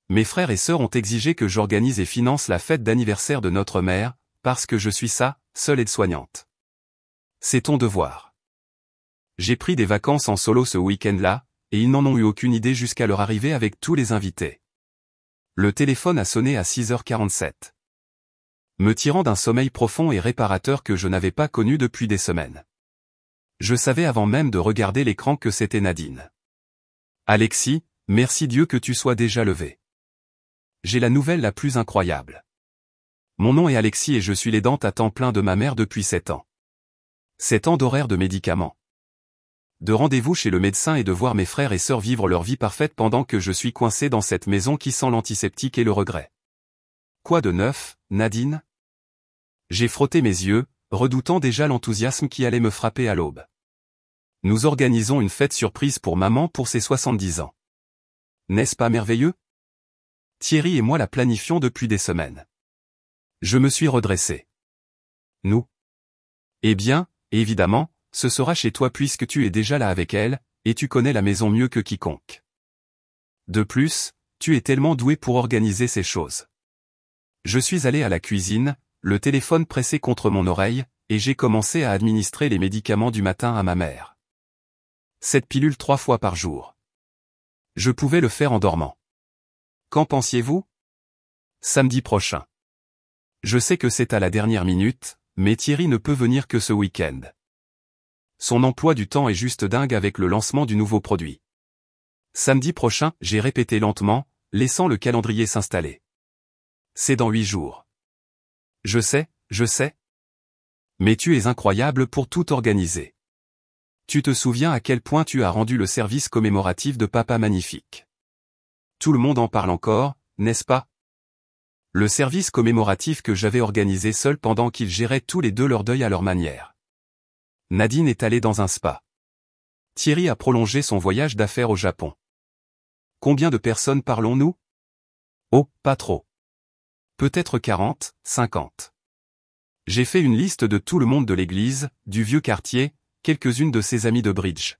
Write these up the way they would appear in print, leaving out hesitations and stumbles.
Mes frères et sœurs ont exigé que j'organise et finance la fête d'anniversaire de notre mère, parce que je suis sa seule aide-soignante. C'est ton devoir. J'ai pris des vacances en solo ce week-end-là, et ils n'en ont eu aucune idée jusqu'à leur arrivée avec tous les invités. Le téléphone a sonné à 6h47. Me tirant d'un sommeil profond et réparateur que je n'avais pas connu depuis des semaines. Je savais avant même de regarder l'écran que c'était Nadine. Alexis, merci Dieu que tu sois déjà levé. J'ai la nouvelle la plus incroyable. Mon nom est Alexis et je suis l'aidante à temps plein de ma mère depuis 7 ans. 7 ans d'horaires de médicaments. De rendez-vous chez le médecin et de voir mes frères et sœurs vivre leur vie parfaite pendant que je suis coincé dans cette maison qui sent l'antiseptique et le regret. Quoi de neuf, Nadine? J'ai frotté mes yeux, redoutant déjà l'enthousiasme qui allait me frapper à l'aube. Nous organisons une fête surprise pour maman pour ses 70 ans. N'est-ce pas merveilleux? Thierry et moi la planifions depuis des semaines. Je me suis redressé. Nous? Eh bien, évidemment, ce sera chez toi puisque tu es déjà là avec elle, et tu connais la maison mieux que quiconque. De plus, tu es tellement doué pour organiser ces choses. Je suis allé à la cuisine, le téléphone pressé contre mon oreille, et j'ai commencé à administrer les médicaments du matin à ma mère. Cette pilule 3 fois par jour. Je pouvais le faire en dormant. Qu'en pensiez-vous? Samedi prochain. Je sais que c'est à la dernière minute, mais Thierry ne peut venir que ce week-end. Son emploi du temps est juste dingue avec le lancement du nouveau produit. Samedi prochain, j'ai répété lentement, laissant le calendrier s'installer. C'est dans 8 jours. Je sais. Mais tu es incroyable pour tout organiser. Tu te souviens à quel point tu as rendu le service commémoratif de Papa magnifique. Tout le monde en parle encore, n'est-ce pas? Le service commémoratif que j'avais organisé seul pendant qu'ils géraient tous les deux leur deuil à leur manière. Nadine est allée dans un spa. Thierry a prolongé son voyage d'affaires au Japon. Combien de personnes parlons-nous? Oh, pas trop. Peut-être 40, 50. J'ai fait une liste de tout le monde de l'église, du vieux quartier, quelques-unes de ses amies de bridge.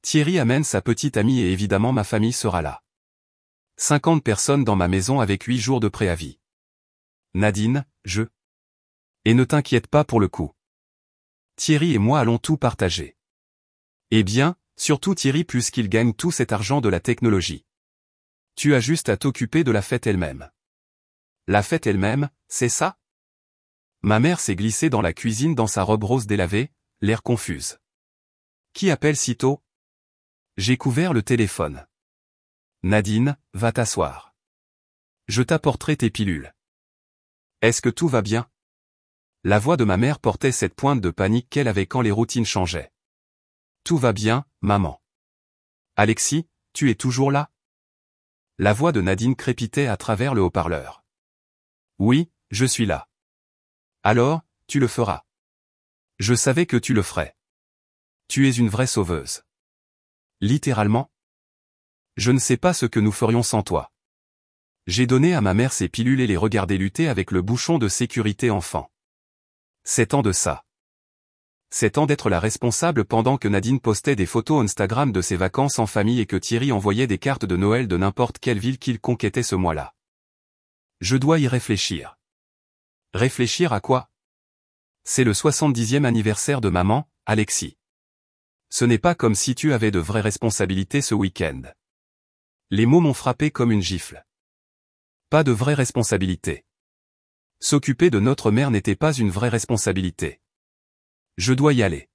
Thierry amène sa petite amie et évidemment ma famille sera là. 50 personnes dans ma maison avec 8 jours de préavis. Nadine, Et ne t'inquiète pas pour le coup. Thierry et moi allons tout partager. Eh bien, surtout Thierry puisqu'il gagne tout cet argent de la technologie. Tu as juste à t'occuper de la fête elle-même. La fête elle-même, c'est ça? Ma mère s'est glissée dans la cuisine dans sa robe rose délavée, l'air confuse. Qui appelle si tôt? J'ai couvert le téléphone. Nadine, va t'asseoir. Je t'apporterai tes pilules. Est-ce que tout va bien? La voix de ma mère portait cette pointe de panique qu'elle avait quand les routines changeaient. Tout va bien, maman. Alexis, tu es toujours là? La voix de Nadine crépitait à travers le haut-parleur. Oui, je suis là. Alors, tu le feras. Je savais que tu le ferais. Tu es une vraie sauveuse. Littéralement. Je ne sais pas ce que nous ferions sans toi. J'ai donné à ma mère ses pilules et les regardé lutter avec le bouchon de sécurité enfant. 7 ans de ça. 7 ans d'être la responsable pendant que Nadine postait des photos Instagram de ses vacances en famille et que Thierry envoyait des cartes de Noël de n'importe quelle ville qu'il conquêtait ce mois-là. Je dois y réfléchir. Réfléchir à quoi? C'est le 70e anniversaire de maman, Alexis. Ce n'est pas comme si tu avais de vraies responsabilités ce week-end. Les mots m'ont frappé comme une gifle. Pas de vraies responsabilités. S'occuper de notre mère n'était pas une vraie responsabilité. Je dois y aller.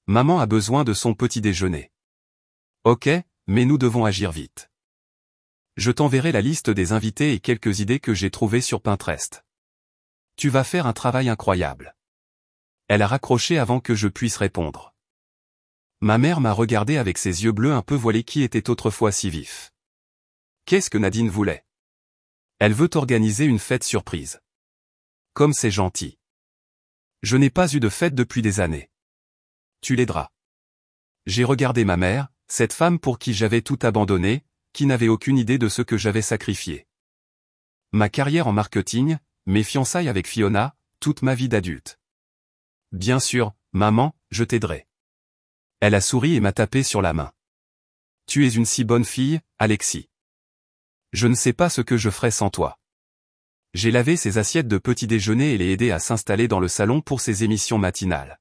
Maman a besoin de son petit déjeuner. Ok, mais nous devons agir vite. Je t'enverrai la liste des invités et quelques idées que j'ai trouvées sur Pinterest. Tu vas faire un travail incroyable. Elle a raccroché avant que je puisse répondre. Ma mère m'a regardé avec ses yeux bleus un peu voilés qui étaient autrefois si vifs. Qu'est-ce que Nadine voulait? Elle veut organiser une fête surprise. Comme c'est gentil. Je n'ai pas eu de fête depuis des années. Tu l'aideras. J'ai regardé ma mère, cette femme pour qui j'avais tout abandonné, qui n'avait aucune idée de ce que j'avais sacrifié. Ma carrière en marketing, mes fiançailles avec Fiona, toute ma vie d'adulte. Bien sûr, maman, je t'aiderai. Elle a souri et m'a tapé sur la main. Tu es une si bonne fille, Alexis. Je ne sais pas ce que je ferais sans toi. J'ai lavé ses assiettes de petit déjeuner et l'ai aidé à s'installer dans le salon pour ses émissions matinales.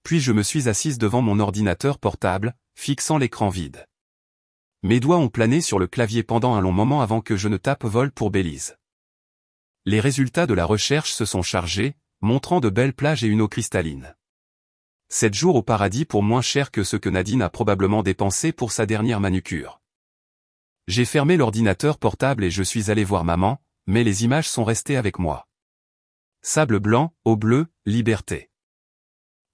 Puis je me suis assise devant mon ordinateur portable, fixant l'écran vide. Mes doigts ont plané sur le clavier pendant un long moment avant que je ne tape vol pour Belize. Les résultats de la recherche se sont chargés, montrant de belles plages et une eau cristalline. 7 jours au paradis pour moins cher que ce que Nadine a probablement dépensé pour sa dernière manucure. J'ai fermé l'ordinateur portable et je suis allé voir maman, mais les images sont restées avec moi. Sable blanc, eau bleue, liberté.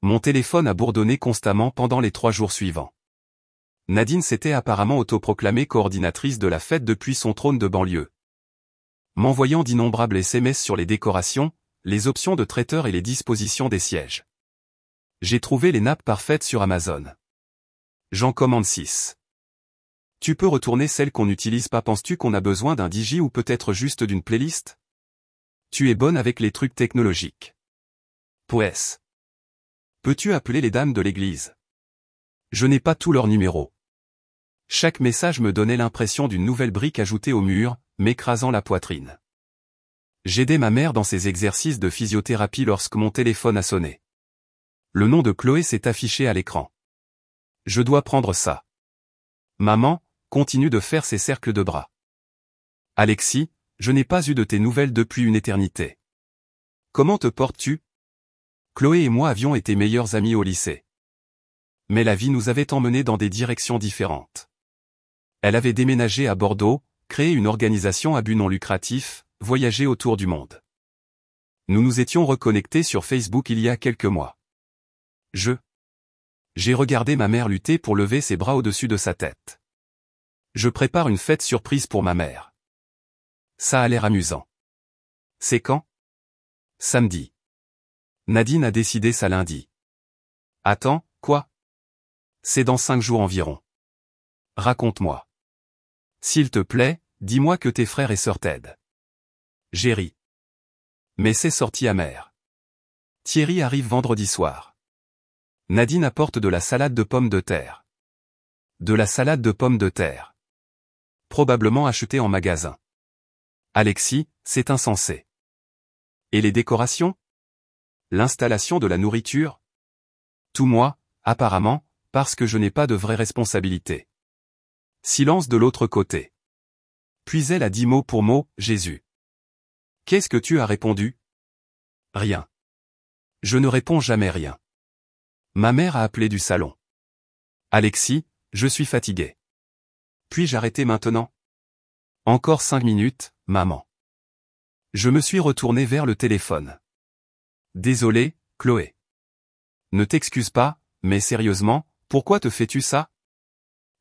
Mon téléphone a bourdonné constamment pendant les 3 jours suivants. Nadine s'était apparemment autoproclamée coordinatrice de la fête depuis son trône de banlieue. M'envoyant d'innombrables SMS sur les décorations, les options de traiteur et les dispositions des sièges. J'ai trouvé les nappes parfaites sur Amazon. J'en commande 6. Tu peux retourner celles qu'on n'utilise pas. Penses-tu qu'on a besoin d'un DJ ou peut-être juste d'une playlist? Tu es bonne avec les trucs technologiques. Poès. Peux-tu appeler les dames de l'église? Je n'ai pas tous leurs numéros. Chaque message me donnait l'impression d'une nouvelle brique ajoutée au mur, m'écrasant la poitrine. J'aidais ma mère dans ses exercices de physiothérapie lorsque mon téléphone a sonné. Le nom de Chloé s'est affiché à l'écran. Je dois prendre ça. Maman continue de faire ses cercles de bras. Alexis, je n'ai pas eu de tes nouvelles depuis une éternité. Comment te portes-tu? Chloé et moi avions été meilleurs amis au lycée. Mais la vie nous avait emmenés dans des directions différentes. Elle avait déménagé à Bordeaux, créé une organisation à but non lucratif, voyagé autour du monde. Nous nous étions reconnectés sur Facebook il y a quelques mois. J'ai regardé ma mère lutter pour lever ses bras au-dessus de sa tête. Je prépare une fête surprise pour ma mère. Ça a l'air amusant. C'est quand? Samedi. Nadine a décidé ça lundi. Attends, quoi? C'est dans 5 jours environ. Raconte-moi. S'il te plaît, dis-moi que tes frères et sœurs t'aident. J'ai ri. Mais c'est sorti amer. Thierry arrive vendredi soir. Nadine apporte de la salade de pommes de terre. De la salade de pommes de terre. Probablement achetée en magasin. Alexis, c'est insensé. Et les décorations? L'installation de la nourriture? Tout moi, apparemment, parce que je n'ai pas de vraie responsabilité. Silence de l'autre côté. Puis elle a dit mot pour mot, Jésus. Qu'est-ce que tu as répondu? Rien. Je ne réponds jamais rien. Ma mère a appelé du salon. Alexis, je suis fatigué. Puis-je arrêter maintenant? Encore 5 minutes, maman. Je me suis retourné vers le téléphone. Désolé, Chloé. Ne t'excuse pas, mais sérieusement, pourquoi te fais-tu ça?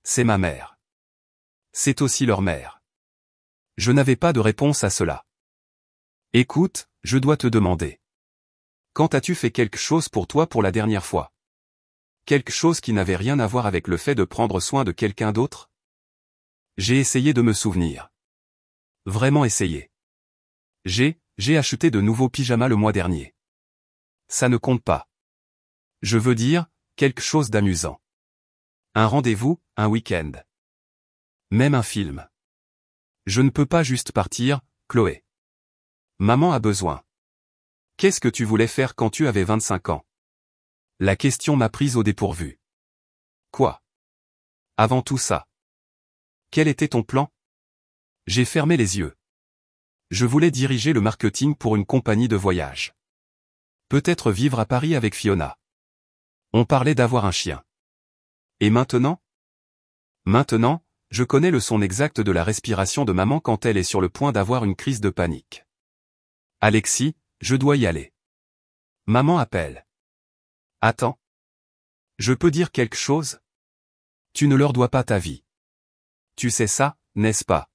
C'est ma mère. C'est aussi leur mère. Je n'avais pas de réponse à cela. Écoute, je dois te demander. Quand as-tu fait quelque chose pour toi pour la dernière fois? Quelque chose qui n'avait rien à voir avec le fait de prendre soin de quelqu'un d'autre? J'ai essayé de me souvenir. Vraiment essayé. J'ai acheté de nouveaux pyjamas le mois dernier. Ça ne compte pas. Je veux dire, quelque chose d'amusant. Un rendez-vous, un week-end. Même un film. Je ne peux pas juste partir, Chloé. Maman a besoin. Qu'est-ce que tu voulais faire quand tu avais 25 ans? La question m'a prise au dépourvu. Quoi? Avant tout ça. Quel était ton plan? J'ai fermé les yeux. Je voulais diriger le marketing pour une compagnie de voyage. Peut-être vivre à Paris avec Fiona. On parlait d'avoir un chien. Et maintenant? Maintenant, je connais le son exact de la respiration de maman quand elle est sur le point d'avoir une crise de panique. Alexis, je dois y aller. Maman appelle. Attends. Je peux dire quelque chose? Tu ne leur dois pas ta vie. Tu sais ça, n'est-ce pas?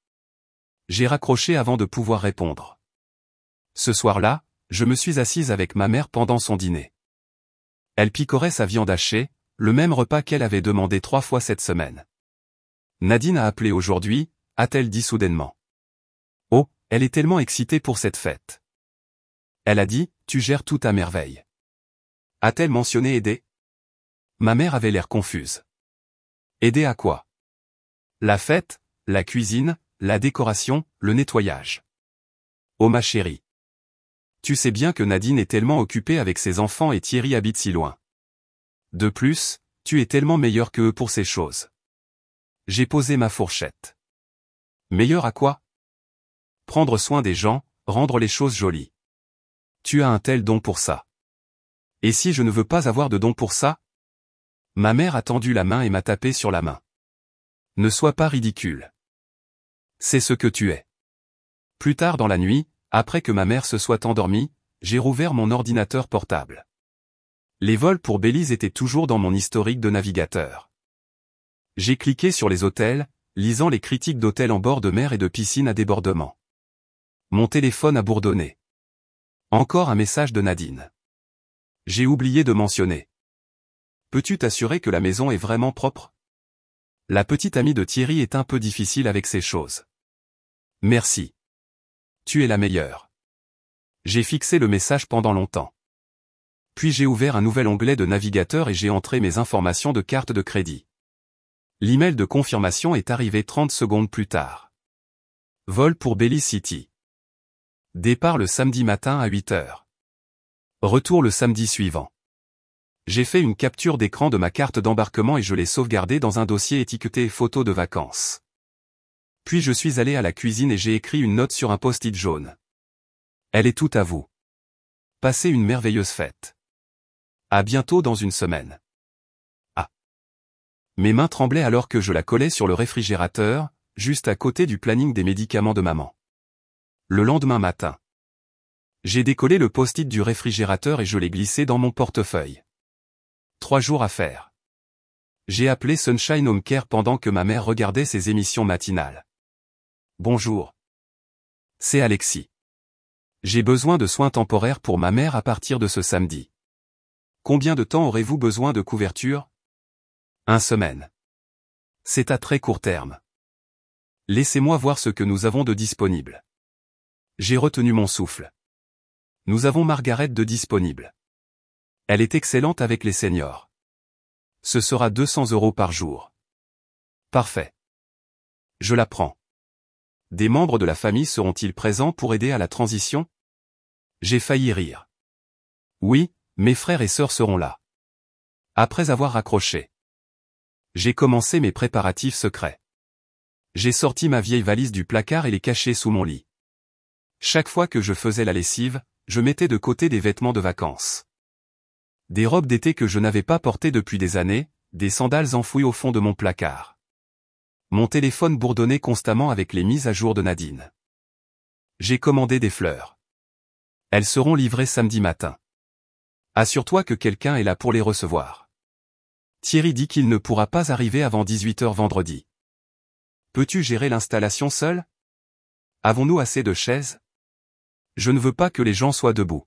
J'ai raccroché avant de pouvoir répondre. Ce soir-là, je me suis assise avec ma mère pendant son dîner. Elle picorait sa viande hachée, le même repas qu'elle avait demandé 3 fois cette semaine. Nadine a appelé aujourd'hui, a-t-elle dit soudainement. Oh, elle est tellement excitée pour cette fête. Elle a dit, tu gères tout à merveille. A-t-elle mentionné aider? Ma mère avait l'air confuse. Aider à quoi? La fête, la cuisine, la décoration, le nettoyage. Oh ma chérie. Tu sais bien que Nadine est tellement occupée avec ses enfants et Thierry habite si loin. De plus, tu es tellement meilleur que eux pour ces choses. J'ai posé ma fourchette. Meilleur à quoi? Prendre soin des gens, rendre les choses jolies. Tu as un tel don pour ça. Et si je ne veux pas avoir de don pour ça? Ma mère a tendu la main et m'a tapé sur la main. Ne sois pas ridicule. C'est ce que tu es. Plus tard dans la nuit, après que ma mère se soit endormie, j'ai rouvert mon ordinateur portable. Les vols pour Belize étaient toujours dans mon historique de navigateur. J'ai cliqué sur les hôtels, lisant les critiques d'hôtels en bord de mer et de piscine à débordement. Mon téléphone a bourdonné. Encore un message de Nadine. J'ai oublié de mentionner. Peux-tu t'assurer que la maison est vraiment propre? La petite amie de Thierry est un peu difficile avec ces choses. Merci. Tu es la meilleure. J'ai fixé le message pendant longtemps. Puis j'ai ouvert un nouvel onglet de navigateur et j'ai entré mes informations de carte de crédit. L'email de confirmation est arrivé 30 secondes plus tard. Vol pour Belize City. Départ le samedi matin à 8 heures. Retour le samedi suivant. J'ai fait une capture d'écran de ma carte d'embarquement et je l'ai sauvegardée dans un dossier étiqueté photos de vacances. Puis je suis allé à la cuisine et j'ai écrit une note sur un post-it jaune. Elle est toute à vous. Passez une merveilleuse fête. À bientôt dans une semaine. Ah. Mes mains tremblaient alors que je la collais sur le réfrigérateur, juste à côté du planning des médicaments de maman. Le lendemain matin. J'ai décollé le post-it du réfrigérateur et je l'ai glissé dans mon portefeuille. 3 jours à faire. J'ai appelé Sunshine Home Care pendant que ma mère regardait ses émissions matinales. Bonjour. C'est Alexis. J'ai besoin de soins temporaires pour ma mère à partir de ce samedi. Combien de temps aurez-vous besoin de couverture? 1 semaine. C'est à très court terme. Laissez-moi voir ce que nous avons de disponible. J'ai retenu mon souffle. Nous avons Margaret de disponible. Elle est excellente avec les seniors. Ce sera 200 € par jour. Parfait. Je la prends. Des membres de la famille seront-ils présents pour aider à la transition? J'ai failli rire. Oui, mes frères et sœurs seront là. Après avoir raccroché, j'ai commencé mes préparatifs secrets. J'ai sorti ma vieille valise du placard et l'ai cachée sous mon lit. Chaque fois que je faisais la lessive, je mettais de côté des vêtements de vacances. Des robes d'été que je n'avais pas portées depuis des années, des sandales enfouies au fond de mon placard. Mon téléphone bourdonnait constamment avec les mises à jour de Nadine. J'ai commandé des fleurs. Elles seront livrées samedi matin. Assure-toi que quelqu'un est là pour les recevoir. Thierry dit qu'il ne pourra pas arriver avant 18 h vendredi. Peux-tu gérer l'installation seul? Avons-nous assez de chaises? Je ne veux pas que les gens soient debout.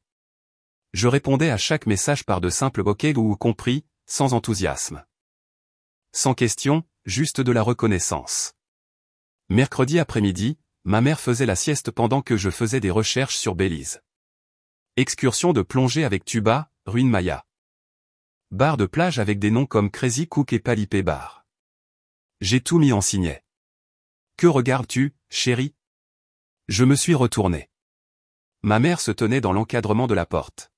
Je répondais à chaque message par de simples OK ou compris, sans enthousiasme. Sans question, juste de la reconnaissance. Mercredi après-midi, ma mère faisait la sieste pendant que je faisais des recherches sur Belize. Excursion de plongée avec tuba, ruine Maya. Bar de plage avec des noms comme Crazy Cook et Palipé Bar. J'ai tout mis en signet. Que regardes-tu, chérie? Je me suis retourné. Ma mère se tenait dans l'encadrement de la porte.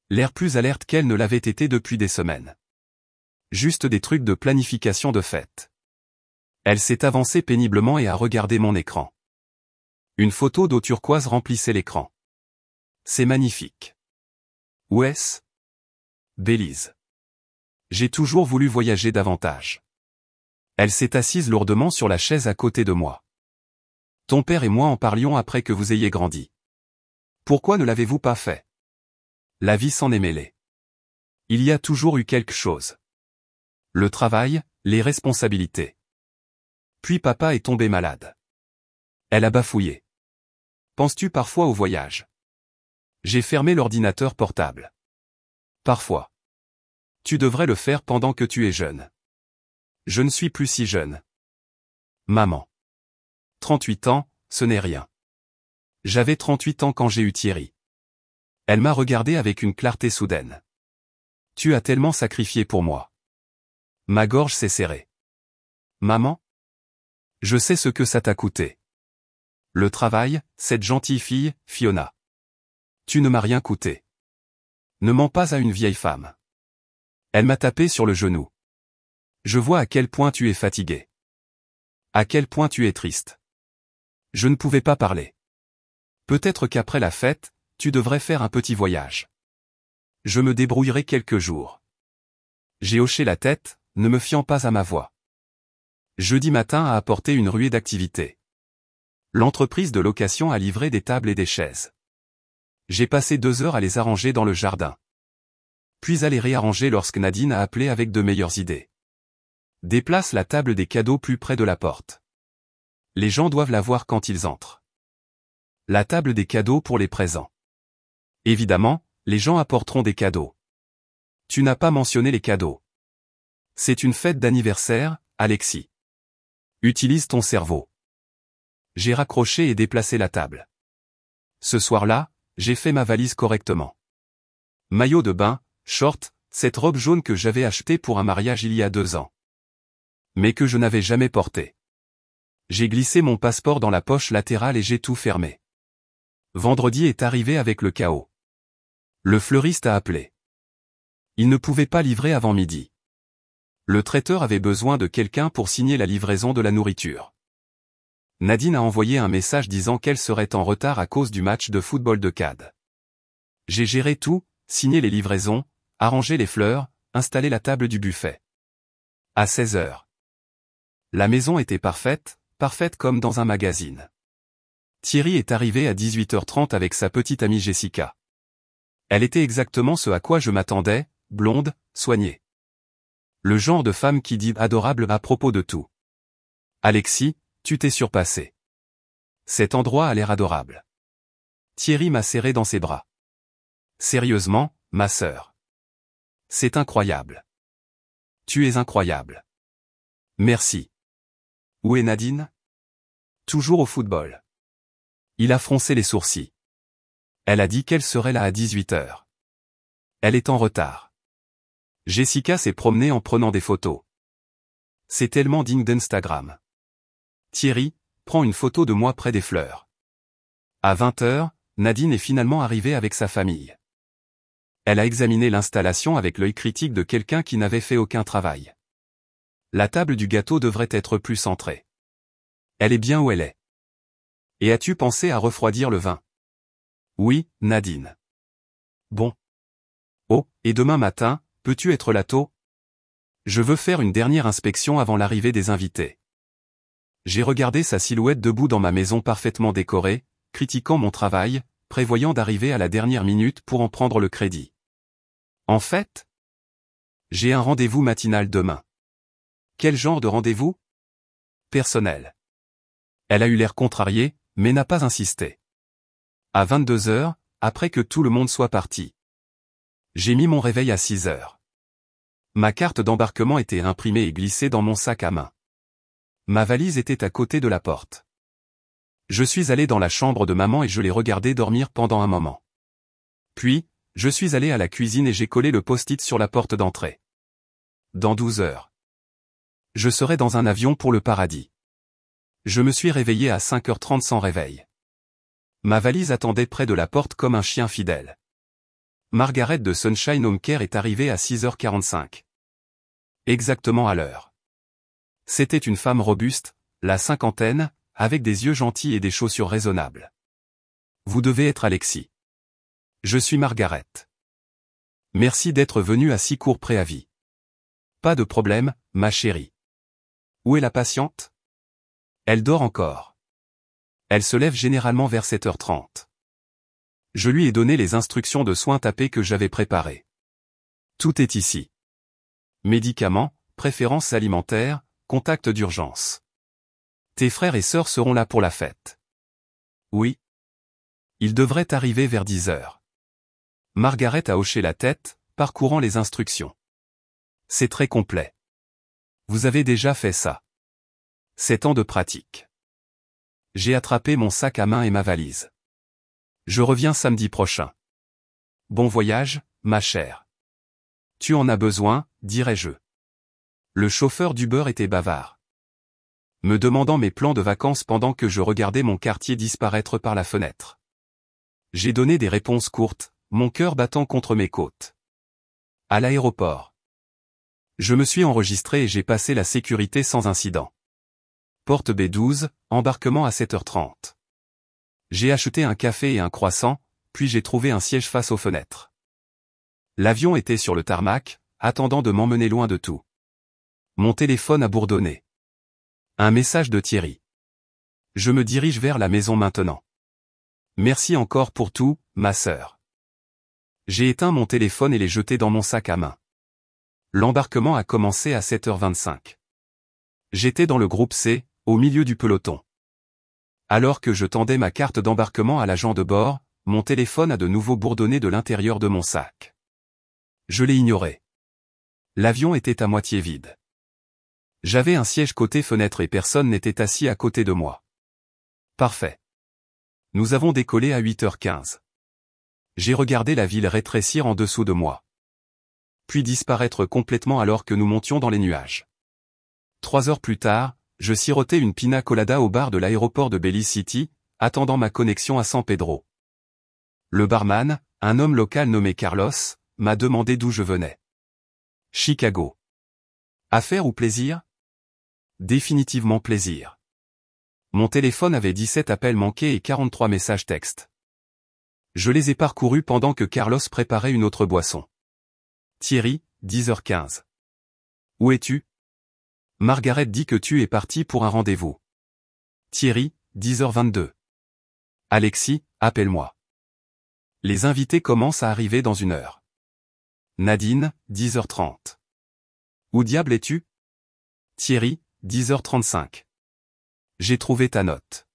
L'air plus alerte qu'elle ne l'avait été depuis des semaines. Juste des trucs de planification de fête. Elle s'est avancée péniblement et a regardé mon écran. Une photo d'eau turquoise remplissait l'écran. C'est magnifique. Où est-ce? Belize. J'ai toujours voulu voyager davantage. Elle s'est assise lourdement sur la chaise à côté de moi. Ton père et moi en parlions après que vous ayez grandi. Pourquoi ne l'avez-vous pas fait? La vie s'en est mêlée. Il y a toujours eu quelque chose. Le travail, les responsabilités. Puis papa est tombé malade. Elle a bafouillé. Penses-tu parfois au voyage? J'ai fermé l'ordinateur portable. Parfois. Tu devrais le faire pendant que tu es jeune. Je ne suis plus si jeune. Maman. 38 ans, ce n'est rien. J'avais 38 ans quand j'ai eu Thierry. Elle m'a regardé avec une clarté soudaine. Tu as tellement sacrifié pour moi. Ma gorge s'est serrée. Maman? Je sais ce que ça t'a coûté. Le travail, cette gentille fille, Fiona. Tu ne m'as rien coûté. Ne mens pas à une vieille femme. Elle m'a tapé sur le genou. Je vois à quel point tu es fatigué. À quel point tu es triste. Je ne pouvais pas parler. Peut-être qu'après la fête, tu devrais faire un petit voyage. Je me débrouillerai quelques jours. J'ai hoché la tête, ne me fiant pas à ma voix. Jeudi matin a apporté une ruée d'activités. L'entreprise de location a livré des tables et des chaises. J'ai passé 2 heures à les arranger dans le jardin. Puis à les réarranger lorsque Nadine a appelé avec de meilleures idées. Déplace la table des cadeaux plus près de la porte. Les gens doivent la voir quand ils entrent. La table des cadeaux pour les présents. Évidemment, les gens apporteront des cadeaux. Tu n'as pas mentionné les cadeaux. C'est une fête d'anniversaire, Alexis. Utilise ton cerveau. J'ai raccroché et déplacé la table. Ce soir-là, j'ai fait ma valise correctement. Maillot de bain, short, cette robe jaune que j'avais achetée pour un mariage il y a 2 ans. Mais que je n'avais jamais portée. J'ai glissé mon passeport dans la poche latérale et j'ai tout fermé. Vendredi est arrivé avec le chaos. Le fleuriste a appelé. Il ne pouvait pas livrer avant midi. Le traiteur avait besoin de quelqu'un pour signer la livraison de la nourriture. Nadine a envoyé un message disant qu'elle serait en retard à cause du match de football de CAD. J'ai géré tout, signé les livraisons, arrangé les fleurs, installé la table du buffet. À 16 heures. La maison était parfaite, parfaite comme dans un magazine. Thierry est arrivé à 18h30 avec sa petite amie Jessica. Elle était exactement ce à quoi je m'attendais, blonde, soignée. Le genre de femme qui dit adorable à propos de tout. Alexis, tu t'es surpassé. Cet endroit a l'air adorable. Thierry m'a serré dans ses bras. Sérieusement, ma sœur. C'est incroyable. Tu es incroyable. Merci. Où est Nadine? Toujours au football. Il a froncé les sourcils. Elle a dit qu'elle serait là à 18h. Elle est en retard. Jessica s'est promenée en prenant des photos. C'est tellement digne d'Instagram. Thierry, prends une photo de moi près des fleurs. À 20h, Nadine est finalement arrivée avec sa famille. Elle a examiné l'installation avec l'œil critique de quelqu'un qui n'avait fait aucun travail. La table du gâteau devrait être plus centrée. Elle est bien où elle est. Et as-tu pensé à refroidir le vin? Oui, Nadine. Bon. Oh, et demain matin, peux-tu être là tôt? Je veux faire une dernière inspection avant l'arrivée des invités. J'ai regardé sa silhouette debout dans ma maison parfaitement décorée, critiquant mon travail, prévoyant d'arriver à la dernière minute pour en prendre le crédit. En fait, j'ai un rendez-vous matinal demain. Quel genre de rendez-vous? Personnel. Elle a eu l'air contrariée, mais n'a pas insisté. À 22h, après que tout le monde soit parti. J'ai mis mon réveil à 6h. Ma carte d'embarquement était imprimée et glissée dans mon sac à main. Ma valise était à côté de la porte. Je suis allé dans la chambre de maman et je l'ai regardée dormir pendant un moment. Puis, je suis allé à la cuisine et j'ai collé le post-it sur la porte d'entrée. Dans 12 heures. Je serai dans un avion pour le paradis. Je me suis réveillé à 5h30 sans réveil. Ma valise attendait près de la porte comme un chien fidèle. Margaret de Sunshine Home Care est arrivée à 6h45. Exactement à l'heure. C'était une femme robuste, la cinquantaine, avec des yeux gentils et des chaussures raisonnables. Vous devez être Alexis. Je suis Margaret. Merci d'être venu à si court préavis. Pas de problème, ma chérie. Où est la patiente? Elle dort encore. Elle se lève généralement vers 7h30. Je lui ai donné les instructions de soins tapés que j'avais préparées. Tout est ici. Médicaments, préférences alimentaires, contacts d'urgence. Tes frères et sœurs seront là pour la fête. Oui. Ils devraient arriver vers 10h. Margaret a hoché la tête, parcourant les instructions. C'est très complet. Vous avez déjà fait ça. 7 ans de pratique. J'ai attrapé mon sac à main et ma valise. Je reviens samedi prochain. Bon voyage, ma chère. Tu en as besoin, dirais-je. Le chauffeur d'Uber était bavard. me demandant mes plans de vacances pendant que je regardais mon quartier disparaître par la fenêtre. J'ai donné des réponses courtes, mon cœur battant contre mes côtes. À l'aéroport. Je me suis enregistré et j'ai passé la sécurité sans incident. Porte B12, embarquement à 7h30. J'ai acheté un café et un croissant, puis j'ai trouvé un siège face aux fenêtres. L'avion était sur le tarmac, attendant de m'emmener loin de tout. Mon téléphone a bourdonné. Un message de Thierry. Je me dirige vers la maison maintenant. Merci encore pour tout, ma sœur. J'ai éteint mon téléphone et l'ai jeté dans mon sac à main. L'embarquement a commencé à 7h25. J'étais dans le groupe C, au milieu du peloton. Alors que je tendais ma carte d'embarquement à l'agent de bord, mon téléphone a de nouveau bourdonné de l'intérieur de mon sac. Je l'ai ignoré. L'avion était à moitié vide. J'avais un siège côté fenêtre et personne n'était assis à côté de moi. Parfait. Nous avons décollé à 8h15. J'ai regardé la ville rétrécir en dessous de moi. Puis disparaître complètement alors que nous montions dans les nuages. 3 heures plus tard, je sirotais une pina colada au bar de l'aéroport de Belize City, attendant ma connexion à San Pedro. Le barman, un homme local nommé Carlos, m'a demandé d'où je venais. Chicago. Affaire ou plaisir? Définitivement plaisir. Mon téléphone avait 17 appels manqués et 43 messages textes. Je les ai parcourus pendant que Carlos préparait une autre boisson. Thierry, 10h15. Où es-tu? Margaret dit que tu es parti pour un rendez-vous. Thierry, 10h22. Alexis, appelle-moi. Les invités commencent à arriver dans 1 heure. Nadine, 10h30. Où diable es-tu? Thierry, 10h35. J'ai trouvé ta note.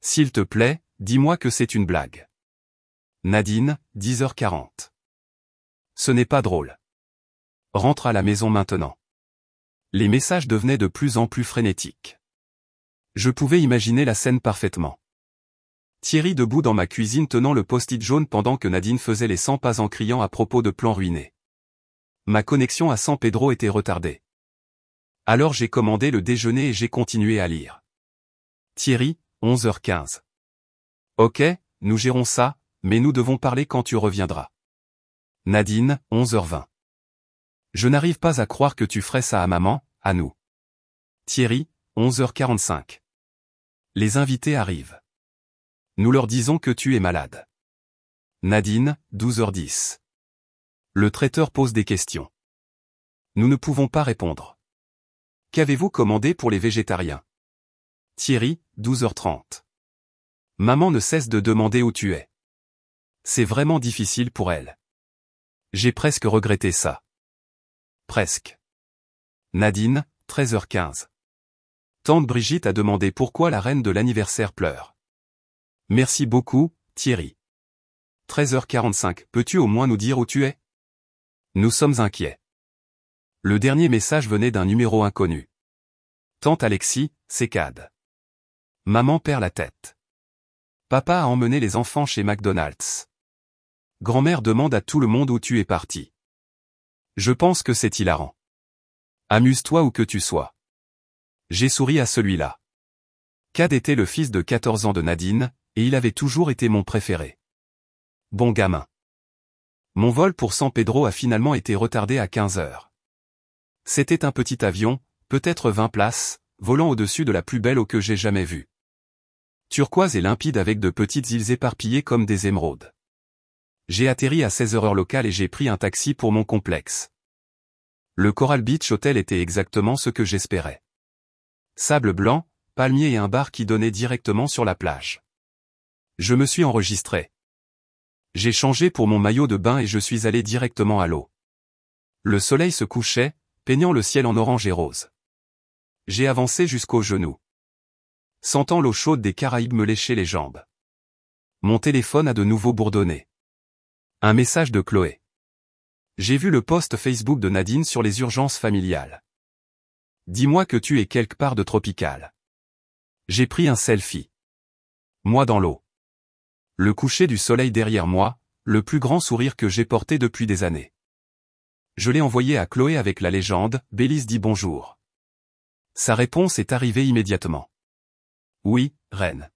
S'il te plaît, dis-moi que c'est une blague. Nadine, 10h40. Ce n'est pas drôle. Rentre à la maison maintenant. Les messages devenaient de plus en plus frénétiques. Je pouvais imaginer la scène parfaitement. Thierry debout dans ma cuisine tenant le post-it jaune pendant que Nadine faisait les 100 pas en criant à propos de plans ruinés. Ma connexion à San Pedro était retardée. Alors j'ai commandé le déjeuner et j'ai continué à lire. Thierry, 11h15. Ok, nous gérons ça, mais nous devons parler quand tu reviendras. Nadine, 11h20. Je n'arrive pas à croire que tu ferais ça à maman, à nous. Thierry, 11h45. Les invités arrivent. Nous leur disons que tu es malade. Nadine, 12h10. Le traiteur pose des questions. Nous ne pouvons pas répondre. Qu'avez-vous commandé pour les végétariens? Thierry, 12h30. Maman ne cesse de demander où tu es. C'est vraiment difficile pour elle. J'ai presque regretté ça. Presque. Nadine, 13h15. Tante Brigitte a demandé pourquoi la reine de l'anniversaire pleure. Merci beaucoup, Thierry. 13h45. Peux-tu au moins nous dire où tu es? Nous sommes inquiets. Le dernier message venait d'un numéro inconnu. Tante Alexis, c'est Cad. Maman perd la tête. Papa a emmené les enfants chez McDonald's. Grand-mère demande à tout le monde où tu es parti. Je pense que c'est hilarant. Amuse-toi où que tu sois. J'ai souri à celui-là. Cad était le fils de 14 ans de Nadine, et il avait toujours été mon préféré. Bon gamin. Mon vol pour San Pedro a finalement été retardé à 15 heures. C'était un petit avion, peut-être 20 places, volant au-dessus de la plus belle eau que j'ai jamais vue. Turquoise et limpide avec de petites îles éparpillées comme des émeraudes. J'ai atterri à 16h heure locale et j'ai pris un taxi pour mon complexe. Le Coral Beach Hotel était exactement ce que j'espérais. Sable blanc, palmiers et un bar qui donnait directement sur la plage. Je me suis enregistré. J'ai changé pour mon maillot de bain et je suis allé directement à l'eau. Le soleil se couchait, peignant le ciel en orange et rose. J'ai avancé jusqu'aux genoux. Sentant l'eau chaude des Caraïbes me lécher les jambes. Mon téléphone a de nouveau bourdonné. Un message de Chloé. J'ai vu le post Facebook de Nadine sur les urgences familiales. Dis-moi que tu es quelque part de tropical. J'ai pris un selfie. Moi dans l'eau. Le coucher du soleil derrière moi, le plus grand sourire que j'ai porté depuis des années. Je l'ai envoyé à Chloé avec la légende, Belize dit bonjour. Sa réponse est arrivée immédiatement. Oui, reine.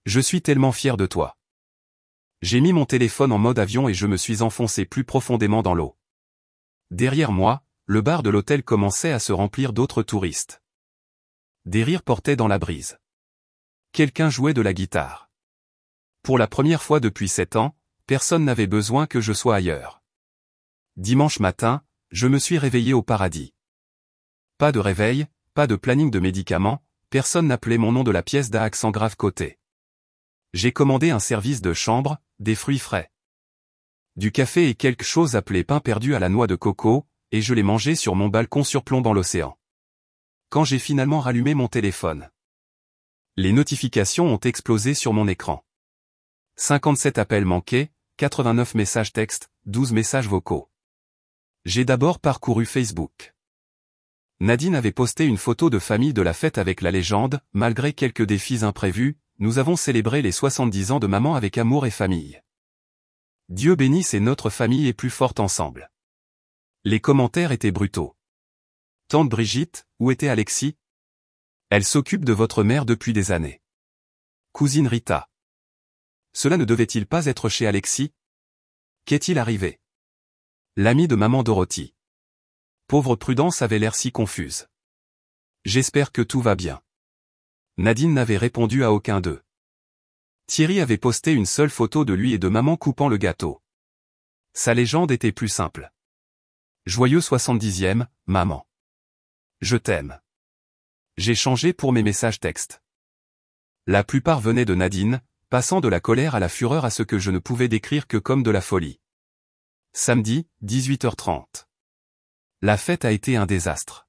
Je suis tellement fier de toi. J'ai mis mon téléphone en mode avion et je me suis enfoncé plus profondément dans l'eau. Derrière moi, le bar de l'hôtel commençait à se remplir d'autres touristes. Des rires portaient dans la brise. Quelqu'un jouait de la guitare. Pour la première fois depuis 7 ans, personne n'avait besoin que je sois ailleurs. Dimanche matin, je me suis réveillé au paradis. Pas de réveil, pas de planning de médicaments, personne n'appelait mon nom de la pièce d'A accent grave côté. J'ai commandé un service de chambre, des fruits frais. Du café et quelque chose appelé pain perdu à la noix de coco, et je l'ai mangé sur mon balcon surplombant l'océan. Quand j'ai finalement rallumé mon téléphone, les notifications ont explosé sur mon écran. 57 appels manqués, 89 messages textes, 12 messages vocaux. J'ai d'abord parcouru Facebook. Nadine avait posté une photo de famille de la fête avec la légende, malgré quelques défis imprévus, nous avons célébré les 70 ans de maman avec amour et famille. Dieu bénisse et notre famille est plus forte ensemble. Les commentaires étaient brutaux. Tante Brigitte, où était Alexis? Elle s'occupe de votre mère depuis des années. Cousine Rita. Cela ne devait-il pas être chez Alexis? Qu'est-il arrivé? L'ami de maman Dorothy. Pauvre Prudence avait l'air si confuse. J'espère que tout va bien. Nadine n'avait répondu à aucun d'eux. Thierry avait posté une seule photo de lui et de maman coupant le gâteau. Sa légende était plus simple. Joyeux 70e, maman. Je t'aime. J'ai changé pour mes messages textes. La plupart venaient de Nadine, passant de la colère à la fureur à ce que je ne pouvais décrire que comme de la folie. Samedi, 18h30. La fête a été un désastre.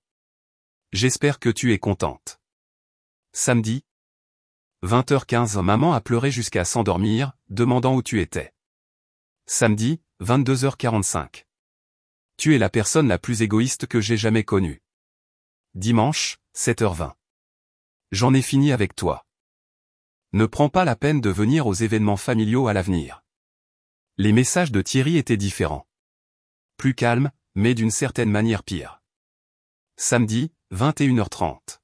J'espère que tu es contente. Samedi, 20h15, maman a pleuré jusqu'à s'endormir, demandant où tu étais. Samedi, 22h45. Tu es la personne la plus égoïste que j'ai jamais connue. Dimanche, 7h20. J'en ai fini avec toi. Ne prends pas la peine de venir aux événements familiaux à l'avenir. Les messages de Thierry étaient différents. Plus calmes, mais d'une certaine manière pire. Samedi, 21h30.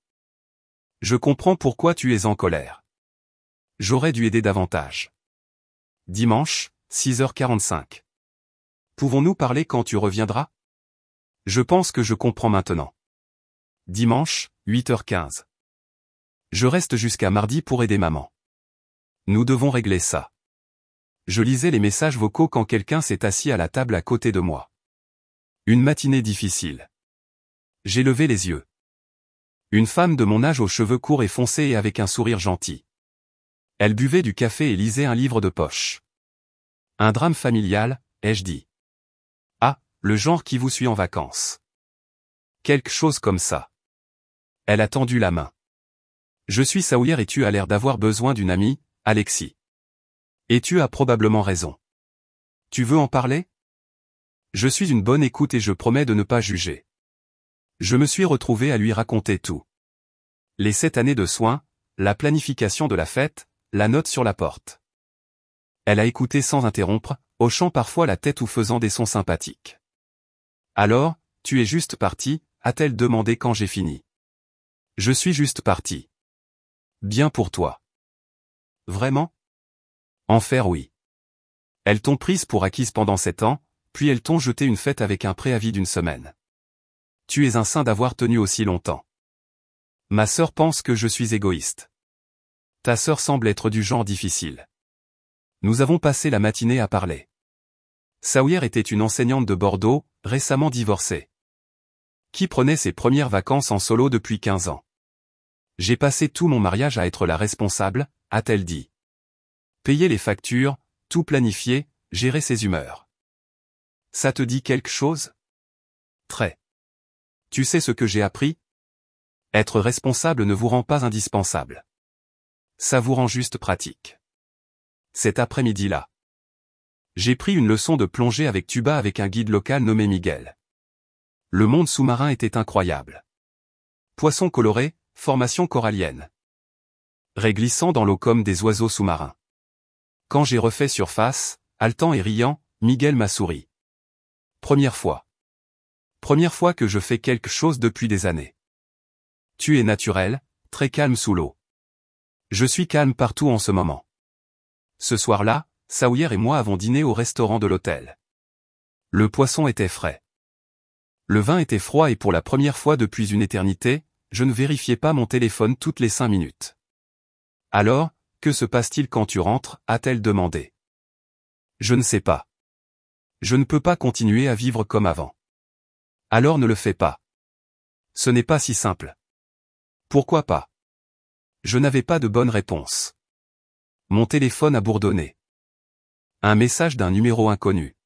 Je comprends pourquoi tu es en colère. J'aurais dû aider davantage. Dimanche, 6h45. Pouvons-nous parler quand tu reviendras? Je pense que je comprends maintenant. Dimanche, 8h15. Je reste jusqu'à mardi pour aider maman. Nous devons régler ça. Je lisais les messages vocaux quand quelqu'un s'est assis à la table à côté de moi. Une matinée difficile. J'ai levé les yeux. Une femme de mon âge aux cheveux courts et foncés et avec un sourire gentil. Elle buvait du café et lisait un livre de poche. Un drame familial, ai-je dit. Ah, le genre qui vous suit en vacances. Quelque chose comme ça. Elle a tendu la main. Je suis Sawyer et tu as l'air d'avoir besoin d'une amie, Alexis. Et tu as probablement raison. Tu veux en parler? Je suis une bonne écoute et je promets de ne pas juger. Je me suis retrouvé à lui raconter tout. Les 7 années de soins, la planification de la fête, la note sur la porte. Elle a écouté sans interrompre, hochant parfois la tête ou faisant des sons sympathiques. Alors, tu es juste parti, a-t-elle demandé quand j'ai fini. Je suis juste parti. Bien pour toi. Vraiment? En faire oui. Elles t'ont prise pour acquise pendant 7 ans, puis elles t'ont jeté une fête avec un préavis d'1 semaine. Tu es un saint d'avoir tenu aussi longtemps. Ma sœur pense que je suis égoïste. Ta sœur semble être du genre difficile. Nous avons passé la matinée à parler. Sawyer était une enseignante de Bordeaux, récemment divorcée. Qui prenait ses premières vacances en solo depuis 15 ans. J'ai passé tout mon mariage à être la responsable, a-t-elle dit. Payer les factures, tout planifier, gérer ses humeurs. Ça te dit quelque chose? Très. Tu sais ce que j'ai appris? Être responsable ne vous rend pas indispensable. Ça vous rend juste pratique. Cet après-midi-là, j'ai pris une leçon de plongée avec tuba avec un guide local nommé Miguel. Le monde sous-marin était incroyable. Poissons colorés, formation corallienne. Réglissant dans l'eau comme des oiseaux sous-marins. Quand j'ai refait surface, haletant et riant, Miguel m'a souri. Première fois. Première fois que je fais quelque chose depuis des années. Tu es naturel, très calme sous l'eau. Je suis calme partout en ce moment. Ce soir-là, Sawyer et moi avons dîné au restaurant de l'hôtel. Le poisson était frais. Le vin était froid et pour la première fois depuis une éternité, je ne vérifiais pas mon téléphone toutes les 5 minutes. Alors, que se passe-t-il quand tu rentres, a-t-elle demandé. Je ne sais pas. Je ne peux pas continuer à vivre comme avant. Alors ne le fais pas. Ce n'est pas si simple. Pourquoi pas? Je n'avais pas de bonne réponse. Mon téléphone a bourdonné. Un message d'un numéro inconnu.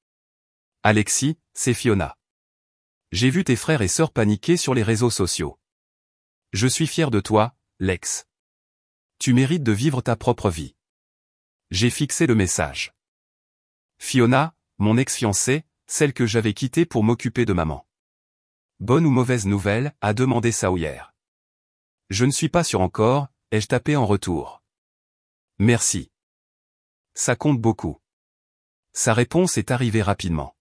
Alexis, c'est Fiona. J'ai vu tes frères et sœurs paniquer sur les réseaux sociaux. Je suis fier de toi, Lex. Tu mérites de vivre ta propre vie. J'ai fixé le message. Fiona, mon ex-fiancée, celle que j'avais quittée pour m'occuper de maman. Bonne ou mauvaise nouvelle, a demandé Sawyer. Je ne suis pas sûr encore, ai-je tapé en retour. Merci. Ça compte beaucoup. Sa réponse est arrivée rapidement.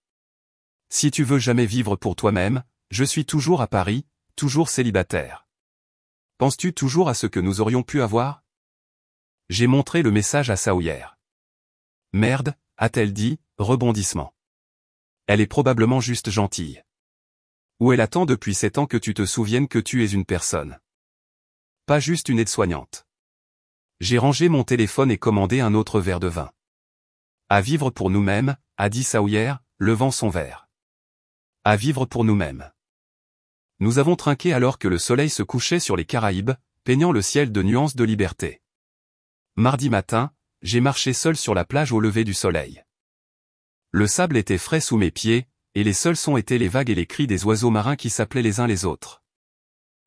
Si tu veux jamais vivre pour toi-même, je suis toujours à Paris, toujours célibataire. Penses-tu toujours à ce que nous aurions pu avoir? J'ai montré le message à Sawyer. Merde, a-t-elle dit, rebondissement. Elle est probablement juste gentille. Ou elle attend depuis 7 ans que tu te souviennes que tu es une personne. Pas juste une aide-soignante. J'ai rangé mon téléphone et commandé un autre verre de vin. À vivre pour nous-mêmes, a dit Sawyer, levant son verre. À vivre pour nous-mêmes. Nous avons trinqué alors que le soleil se couchait sur les Caraïbes, peignant le ciel de nuances de liberté. Mardi matin, j'ai marché seul sur la plage au lever du soleil. Le sable était frais sous mes pieds, et les seuls sons étaient les vagues et les cris des oiseaux marins qui s'appelaient les uns les autres.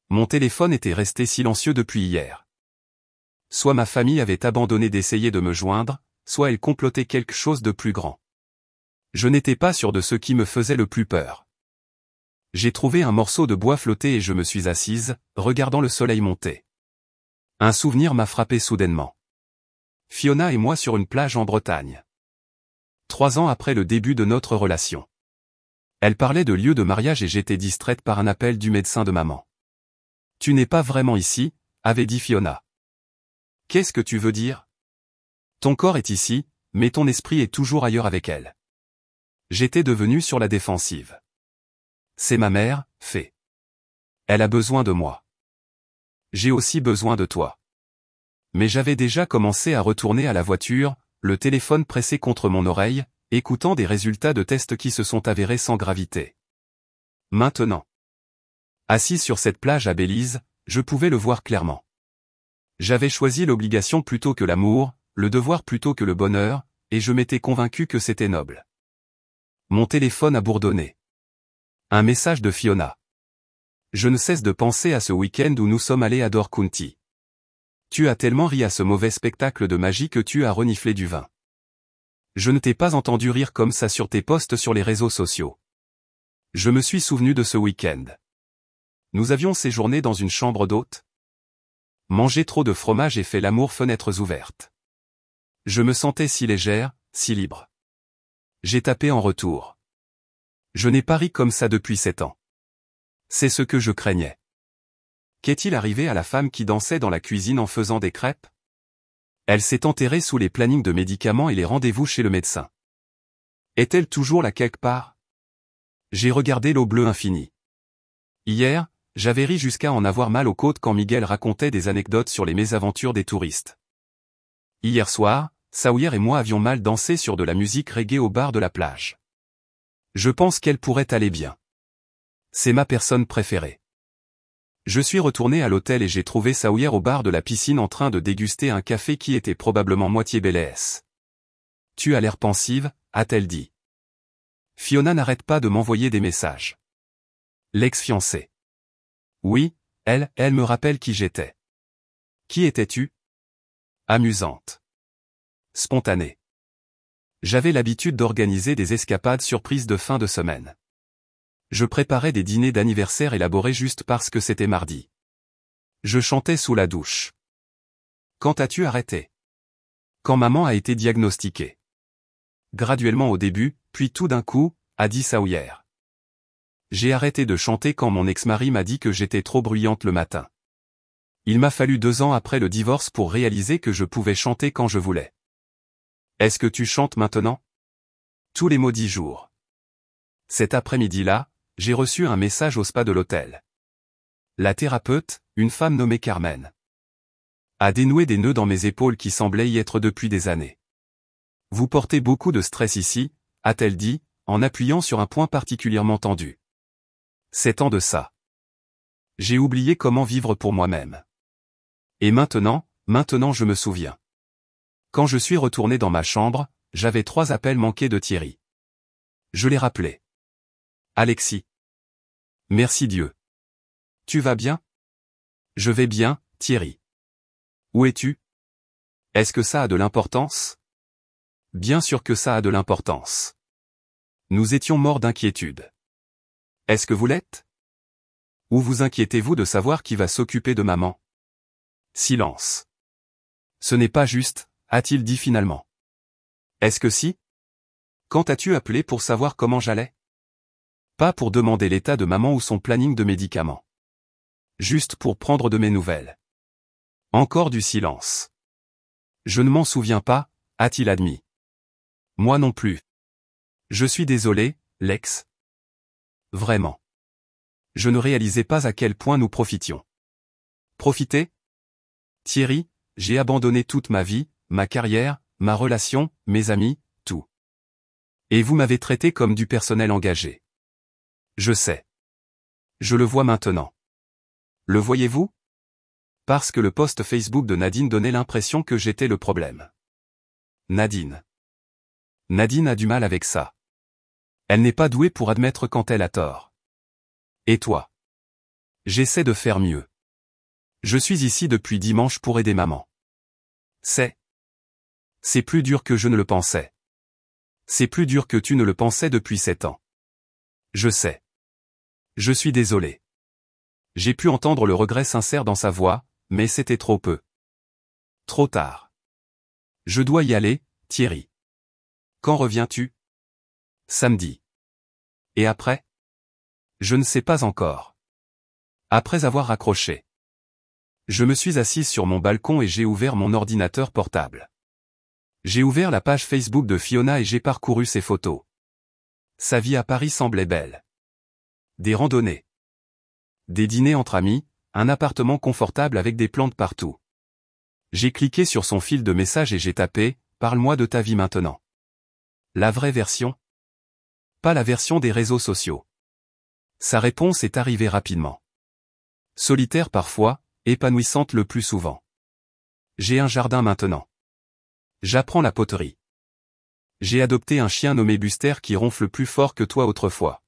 Mon téléphone était resté silencieux depuis hier. Soit ma famille avait abandonné d'essayer de me joindre, soit elle complotait quelque chose de plus grand. Je n'étais pas sûr de ce qui me faisait le plus peur. J'ai trouvé un morceau de bois flotté et je me suis assise, regardant le soleil monter. Un souvenir m'a frappé soudainement. Fiona et moi sur une plage en Bretagne. 3 ans après le début de notre relation. Elle parlait de lieu de mariage et j'étais distraite par un appel du médecin de maman. « Tu n'es pas vraiment ici », avait dit Fiona. « Qu'est-ce que tu veux dire ? Ton corps est ici, mais ton esprit est toujours ailleurs avec elle. » J'étais devenue sur la défensive. C'est ma mère, Fée. Elle a besoin de moi. J'ai aussi besoin de toi. Mais j'avais déjà commencé à retourner à la voiture, le téléphone pressé contre mon oreille, écoutant des résultats de tests qui se sont avérés sans gravité. Maintenant. Assis sur cette plage à Belize, je pouvais le voir clairement. J'avais choisi l'obligation plutôt que l'amour, le devoir plutôt que le bonheur, et je m'étais convaincu que c'était noble. Mon téléphone a bourdonné. Un message de Fiona. Je ne cesse de penser à ce week-end où nous sommes allés à Dore County. Tu as tellement ri à ce mauvais spectacle de magie que tu as reniflé du vin. Je ne t'ai pas entendu rire comme ça sur tes posts sur les réseaux sociaux. Je me suis souvenu de ce week-end. Nous avions séjourné dans une chambre d'hôte. Mangé trop de fromage et fait l'amour fenêtres ouvertes. Je me sentais si légère, si libre. J'ai tapé en retour. Je n'ai pas ri comme ça depuis 7 ans. C'est ce que je craignais. Qu'est-il arrivé à la femme qui dansait dans la cuisine en faisant des crêpes? Elle s'est enterrée sous les plannings de médicaments et les rendez-vous chez le médecin. Est-elle toujours là quelque part? J'ai regardé l'eau bleue infinie. Hier, j'avais ri jusqu'à en avoir mal aux côtes quand Miguel racontait des anecdotes sur les mésaventures des touristes. Hier soir, Sawyer et moi avions mal dansé sur de la musique reggae au bar de la plage. Je pense qu'elle pourrait aller bien. C'est ma personne préférée. Je suis retourné à l'hôtel et j'ai trouvé Sawyer au bar de la piscine en train de déguster un café qui était probablement moitié Baileys. Tu as l'air pensive, a-t-elle dit. Fiona n'arrête pas de m'envoyer des messages. L'ex-fiancée. Oui, elle me rappelle qui j'étais. Qui étais-tu? Amusante. Spontanée. J'avais l'habitude d'organiser des escapades surprises de fin de semaine. Je préparais des dîners d'anniversaire élaborés juste parce que c'était mardi. Je chantais sous la douche. Quand as-tu arrêté? Quand maman a été diagnostiquée. Graduellement au début, puis tout d'un coup, a dit Sawyer. J'ai arrêté de chanter quand mon ex-mari m'a dit que j'étais trop bruyante le matin. Il m'a fallu 2 ans après le divorce pour réaliser que je pouvais chanter quand je voulais. Est-ce que tu chantes maintenant? Tous les maudits jours. Cet après-midi-là, j'ai reçu un message au spa de l'hôtel. La thérapeute, une femme nommée Carmen, a dénoué des nœuds dans mes épaules qui semblaient y être depuis des années. Vous portez beaucoup de stress ici, a-t-elle dit, en appuyant sur un point particulièrement tendu. 7 ans de ça. J'ai oublié comment vivre pour moi-même. Et maintenant je me souviens. Quand je suis retourné dans ma chambre, j'avais 3 appels manqués de Thierry. Je l'ai rappelé. Alexis. Merci Dieu. Tu vas bien? Je vais bien, Thierry. Où es-tu? Est-ce que ça a de l'importance? Bien sûr que ça a de l'importance. Nous étions morts d'inquiétude. Est-ce que vous l'êtes? Ou vous inquiétez-vous de savoir qui va s'occuper de maman? Silence. Ce n'est pas juste, a-t-il dit finalement. Est-ce que si? Quand as-tu appelé pour savoir comment j'allais? Pas pour demander l'état de maman ou son planning de médicaments. Juste pour prendre de mes nouvelles. Encore du silence. Je ne m'en souviens pas, a-t-il admis. Moi non plus. Je suis désolé, Lex. Vraiment. Je ne réalisais pas à quel point nous profitions. Profiter? Thierry, j'ai abandonné toute ma vie, ma carrière, ma relation, mes amis, tout. Et vous m'avez traité comme du personnel engagé. Je sais. Je le vois maintenant. Le voyez-vous? Parce que le post Facebook de Nadine donnait l'impression que j'étais le problème. Nadine. Nadine a du mal avec ça. Elle n'est pas douée pour admettre quand elle a tort. Et toi? J'essaie de faire mieux. Je suis ici depuis dimanche pour aider maman. C'est plus dur que je ne le pensais. C'est plus dur que tu ne le pensais depuis 7 ans. Je sais. Je suis désolé. J'ai pu entendre le regret sincère dans sa voix, mais c'était trop peu. Trop tard. Je dois y aller, Thierry. Quand reviens-tu? Samedi. Et après? Je ne sais pas encore. Après avoir raccroché. Je me suis assise sur mon balcon et j'ai ouvert mon ordinateur portable. J'ai ouvert la page Facebook de Fiona et j'ai parcouru ses photos. Sa vie à Paris semblait belle. Des randonnées. Des dîners entre amis, un appartement confortable avec des plantes partout. J'ai cliqué sur son fil de messages et j'ai tapé « Parle-moi de ta vie maintenant ». La vraie version? Pas la version des réseaux sociaux. Sa réponse est arrivée rapidement. Solitaire parfois, épanouissante le plus souvent. J'ai un jardin maintenant. J'apprends la poterie. J'ai adopté un chien nommé Buster qui ronfle plus fort que toi autrefois.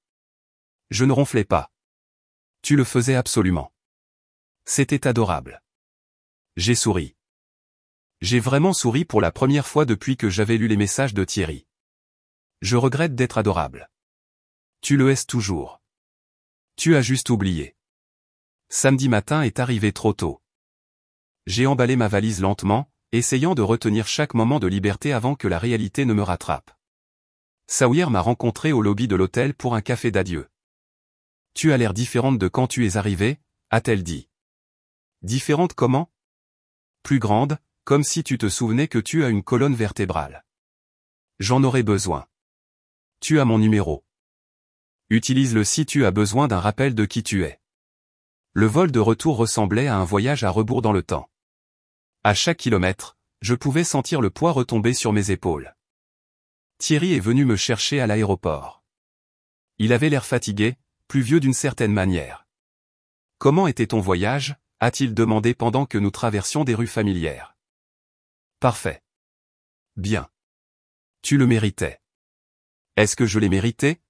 Je ne ronflais pas. Tu le faisais absolument. C'était adorable. J'ai souri. J'ai vraiment souri pour la première fois depuis que j'avais lu les messages de Thierry. Je regrette d'être adorable. Tu le es toujours. Tu as juste oublié. Samedi matin est arrivé trop tôt. J'ai emballé ma valise lentement, essayant de retenir chaque moment de liberté avant que la réalité ne me rattrape. Sawyer m'a rencontré au lobby de l'hôtel pour un café d'adieu. Tu as l'air différente de quand tu es arrivée, a-t-elle dit. Différente comment? Plus grande, comme si tu te souvenais que tu as une colonne vertébrale. J'en aurais besoin. Tu as mon numéro. Utilise-le si tu as besoin d'un rappel de qui tu es. Le vol de retour ressemblait à un voyage à rebours dans le temps. À chaque kilomètre, je pouvais sentir le poids retomber sur mes épaules. Thierry est venu me chercher à l'aéroport. Il avait l'air fatigué, plus vieux d'une certaine manière. Comment était ton voyage? A-t-il demandé pendant que nous traversions des rues familières. Parfait. Bien. Tu le méritais. Est-ce que je l'ai mérité?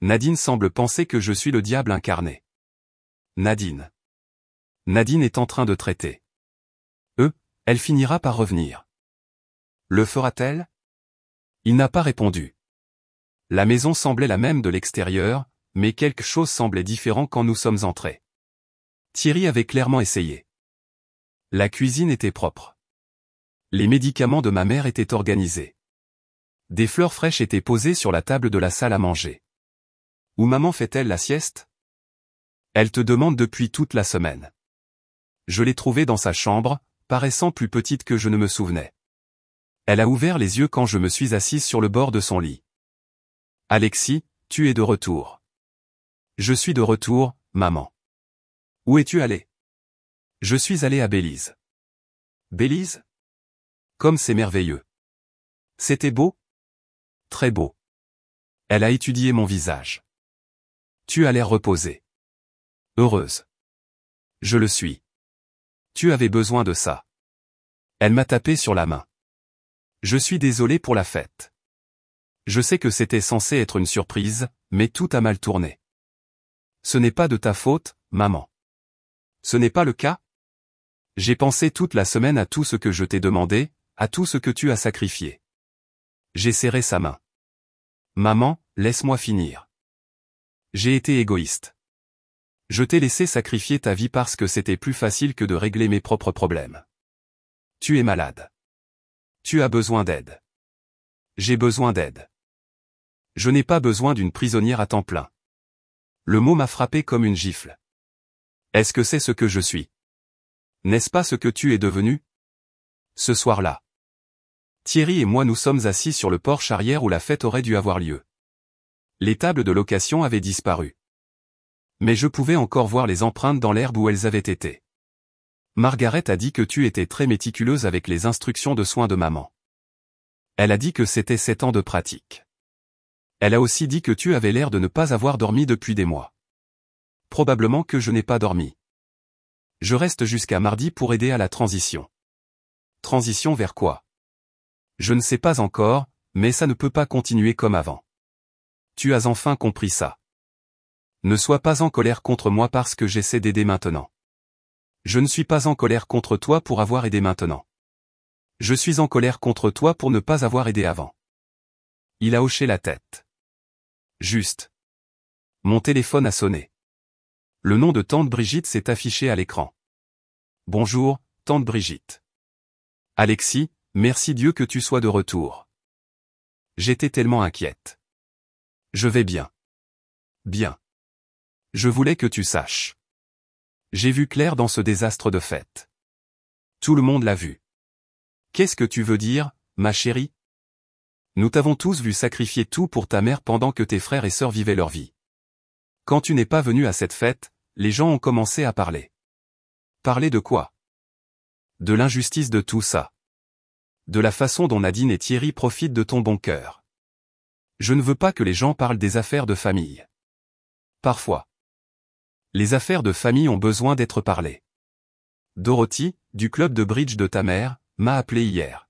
Nadine semble penser que je suis le diable incarné. Nadine. Nadine est en train de traiter. Elle finira par revenir. Le fera-t-elle? Il n'a pas répondu. La maison semblait la même de l'extérieur, mais quelque chose semblait différent quand nous sommes entrés. Thierry avait clairement essayé. La cuisine était propre. Les médicaments de ma mère étaient organisés. Des fleurs fraîches étaient posées sur la table de la salle à manger. Où maman fait-elle la sieste? Elle te demande depuis toute la semaine. Je l'ai trouvée dans sa chambre, paraissant plus petite que je ne me souvenais. Elle a ouvert les yeux quand je me suis assise sur le bord de son lit. « Alexis, tu es de retour. »« Je suis de retour, maman. »« Où es-tu allé ?»« Je suis allé à Belize. »« Belize ? Comme c'est merveilleux. »« C'était beau ? » ?»« Très beau. » Elle a étudié mon visage. « Tu as l'air reposée. »« Heureuse. »« Je le suis. »« Tu avais besoin de ça. » Elle m'a tapé sur la main. « Je suis désolé pour la fête. Je sais que c'était censé être une surprise, mais tout a mal tourné. »« Ce n'est pas de ta faute, maman. »« Ce n'est pas le cas ? J'ai pensé toute la semaine à tout ce que je t'ai demandé, à tout ce que tu as sacrifié. » J'ai serré sa main. « Maman, laisse-moi finir. J'ai été égoïste. Je t'ai laissé sacrifier ta vie parce que c'était plus facile que de régler mes propres problèmes. Tu es malade. Tu as besoin d'aide. J'ai besoin d'aide. Je n'ai pas besoin d'une prisonnière à temps plein. » Le mot m'a frappé comme une gifle. Est-ce que c'est ce que je suis? N'est-ce pas ce que tu es devenu? Ce soir-là, Thierry et moi nous sommes assis sur le porche arrière où la fête aurait dû avoir lieu. Les tables de location avaient disparu. Mais je pouvais encore voir les empreintes dans l'herbe où elles avaient été. Margaret a dit que tu étais très méticuleuse avec les instructions de soins de maman. Elle a dit que c'était 7 ans de pratique. Elle a aussi dit que tu avais l'air de ne pas avoir dormi depuis des mois. Probablement que je n'ai pas dormi. Je reste jusqu'à mardi pour aider à la transition. Transition vers quoi? Je ne sais pas encore, mais ça ne peut pas continuer comme avant. Tu as enfin compris ça. Ne sois pas en colère contre moi parce que j'essaie d'aider maintenant. Je ne suis pas en colère contre toi pour avoir aidé maintenant. Je suis en colère contre toi pour ne pas avoir aidé avant. Il a hoché la tête. Juste. Mon téléphone a sonné. Le nom de tante Brigitte s'est affiché à l'écran. Bonjour, tante Brigitte. Alexis, merci Dieu que tu sois de retour. J'étais tellement inquiète. Je vais bien. Bien. Je voulais que tu saches. J'ai vu clair dans ce désastre de fête. Tout le monde l'a vu. Qu'est-ce que tu veux dire, ma chérie? Nous t'avons tous vu sacrifier tout pour ta mère pendant que tes frères et sœurs vivaient leur vie. Quand tu n'es pas venu à cette fête, les gens ont commencé à parler. Parler de quoi? De l'injustice de tout ça. De la façon dont Nadine et Thierry profitent de ton bon cœur. Je ne veux pas que les gens parlent des affaires de famille. Parfois. Les affaires de famille ont besoin d'être parlées. Dorothy, du club de bridge de ta mère, m'a appelé hier.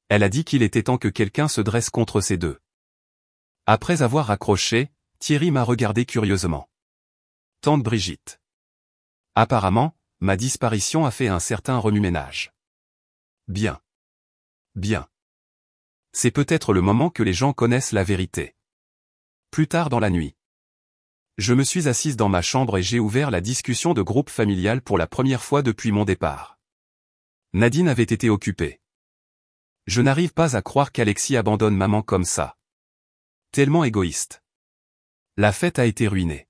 Elle a dit qu'il était temps que quelqu'un se dresse contre ces deux. Après avoir raccroché, Thierry m'a regardé curieusement. Tante Brigitte. Apparemment, ma disparition a fait un certain remue-ménage. Bien. Bien. C'est peut-être le moment que les gens connaissent la vérité. Plus tard dans la nuit. Je me suis assise dans ma chambre et j'ai ouvert la discussion de groupe familial pour la première fois depuis mon départ. Nadine avait été occupée. Je n'arrive pas à croire qu'Alexis abandonne maman comme ça. Tellement égoïste. La fête a été ruinée.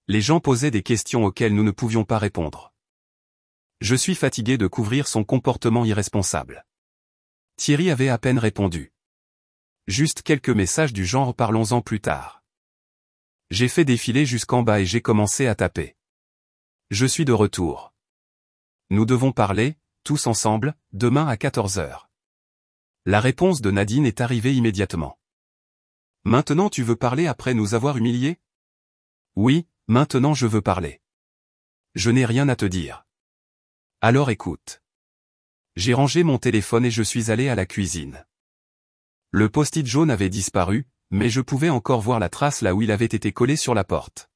Les gens posaient des questions auxquelles nous ne pouvions pas répondre. Je suis fatigué de couvrir son comportement irresponsable. Thierry avait à peine répondu. Juste quelques messages du genre parlons-en plus tard. J'ai fait défiler jusqu'en bas et j'ai commencé à taper. Je suis de retour. Nous devons parler, tous ensemble, demain à 14 h. La réponse de Nadine est arrivée immédiatement. Maintenant tu veux parler après nous avoir humiliés? Oui, maintenant je veux parler. Je n'ai rien à te dire. Alors écoute. J'ai rangé mon téléphone et je suis allé à la cuisine. Le post-it jaune avait disparu, mais je pouvais encore voir la trace là où il avait été collé sur la porte.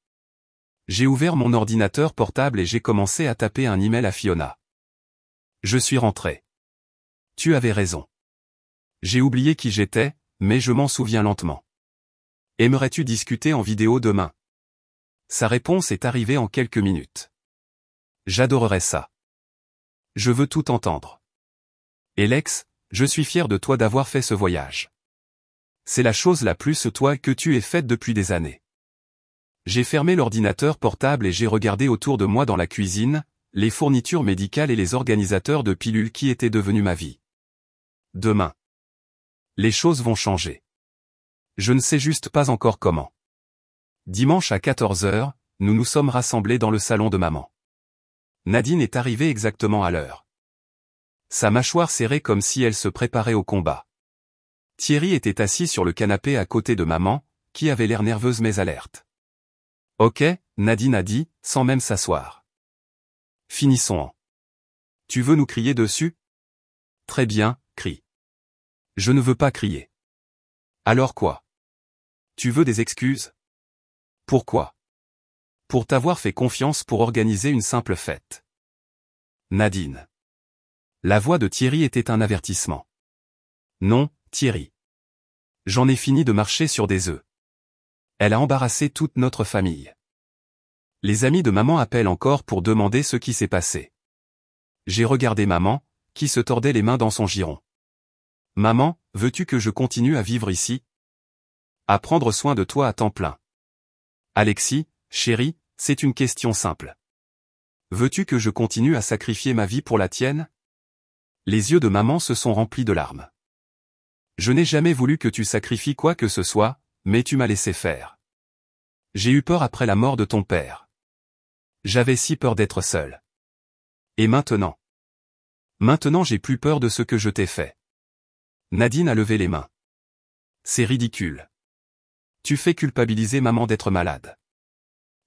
J'ai ouvert mon ordinateur portable et j'ai commencé à taper un email à Fiona. Je suis rentré. Tu avais raison. J'ai oublié qui j'étais, mais je m'en souviens lentement. Aimerais-tu discuter en vidéo demain? Sa réponse est arrivée en quelques minutes. J'adorerais ça. Je veux tout entendre. Alex, je suis fier de toi d'avoir fait ce voyage. C'est la chose la plus toi que tu aies faite depuis des années. J'ai fermé l'ordinateur portable et j'ai regardé autour de moi dans la cuisine, les fournitures médicales et les organisateurs de pilules qui étaient devenus ma vie. Demain. Les choses vont changer. Je ne sais juste pas encore comment. Dimanche à 14 h, nous nous sommes rassemblés dans le salon de maman. Nadine est arrivée exactement à l'heure. Sa mâchoire serrée comme si elle se préparait au combat. Thierry était assis sur le canapé à côté de maman, qui avait l'air nerveuse mais alerte. « Ok, » Nadine a dit, sans même s'asseoir. « Finissons-en. Tu veux nous crier dessus ? Très bien, crie. Je ne veux pas crier. Alors quoi ? Tu veux des excuses ? Pourquoi ? Pour t'avoir fait confiance pour organiser une simple fête. Nadine. La voix de Thierry était un avertissement. Non, Thierry. J'en ai fini de marcher sur des œufs. Elle a embarrassé toute notre famille. Les amis de maman appellent encore pour demander ce qui s'est passé. J'ai regardé maman, qui se tordait les mains dans son giron. Maman, veux-tu que je continue à vivre ici ? À prendre soin de toi à temps plein. Alexis, chérie, c'est une question simple. Veux-tu que je continue à sacrifier ma vie pour la tienne ? Les yeux de maman se sont remplis de larmes. Je n'ai jamais voulu que tu sacrifies quoi que ce soit, mais tu m'as laissé faire. J'ai eu peur après la mort de ton père. J'avais si peur d'être seul. Et maintenant ? Maintenant j'ai plus peur de ce que je t'ai fait. Nadine a levé les mains. C'est ridicule. Tu fais culpabiliser maman d'être malade.